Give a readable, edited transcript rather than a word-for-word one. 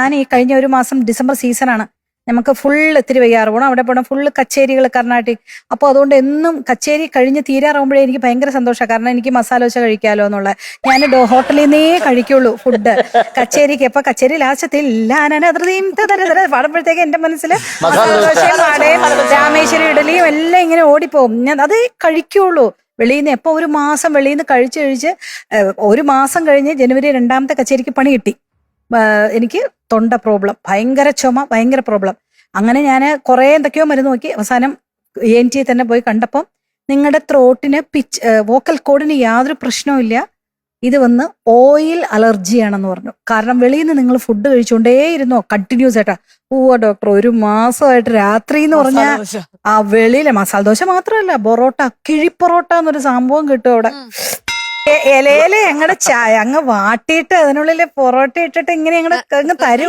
ഞാൻ ഈ കഴിഞ്ഞ ഒരു മാസം ഡിസംബർ സീസണാണ്. നമുക്ക് ഫുള്ള് തിരുവയ്യാറ് പോകണം, അവിടെ പോകണം, ഫുള്ള് കച്ചേരികൾ കർണാട്ടിക്. അപ്പോൾ അതുകൊണ്ട് എന്നും കച്ചേരി കഴിഞ്ഞ് തീരാറാകുമ്പോഴേ എനിക്ക് ഭയങ്കര സന്തോഷമാണ്. കാരണം എനിക്ക് മസാല ദോശ കഴിക്കാമല്ലോ എന്നുള്ള. ഞാൻ ഹോട്ടലിൽ നിന്നേ കഴിക്കുള്ളൂ ഫുഡ് കച്ചേരിക്ക്. അപ്പൊ കച്ചേരി ലാസ്റ്റത്തിൽ പാടുമ്പോഴത്തേക്ക് എന്റെ മനസ്സിൽ മസാല ദോശയും വാടയും രാമേശ്വരി ഇഡലിയും എല്ലാം ഇങ്ങനെ ഓടിപ്പോവും. ഞാൻ അത് കഴിക്കുള്ളൂ. വെളിയിൽ നിന്ന് എപ്പോൾ ഒരു മാസം വെളിയിൽ നിന്ന് കഴിച്ച് ഒരു മാസം കഴിഞ്ഞ് ജനുവരി 2ാമത്തെ കച്ചേരിക്ക് പണി കിട്ടി. എനിക്ക് തൊണ്ട പ്രോബ്ലം, ഭയങ്കര ചുമ, ഭയങ്കര പ്രോബ്ലം. അങ്ങനെ ഞാൻ കുറേ എന്തൊക്കെയോ മരുന്ന് നോക്കി. അവസാനം ENT തന്നെ പോയി കണ്ടപ്പം നിങ്ങളുടെ ത്രോട്ടിന് വോക്കൽ കോഡിന് യാതൊരു പ്രശ്നവും ഇല്ല, ഇത് വന്ന് ഓയിൽ അലർജിയാണെന്ന് പറഞ്ഞു. കാരണം വെളിയിൽ നിന്ന് നിങ്ങൾ ഫുഡ് കഴിച്ചുകൊണ്ടേ ഇരുന്നോ കണ്ടിന്യൂസ് ആയിട്ടാ. ഡോക്ടർ, ഒരു മാസമായിട്ട് രാത്രി എന്ന് പറഞ്ഞാൽ ആ വെളിയിലെ മസാല ദോശ മാത്രമല്ല, പൊറോട്ട, കിഴിപ്പൊറോട്ട എന്നൊരു സംഭവം കിട്ടും അവിടെ. ഇലയില് ഞങ്ങളുടെ ചായ അങ്ങ് വാട്ടിയിട്ട് അതിനുള്ളിൽ പൊറോട്ട ഇട്ടിട്ട് ഇങ്ങനെ അങ്ങ് തരും.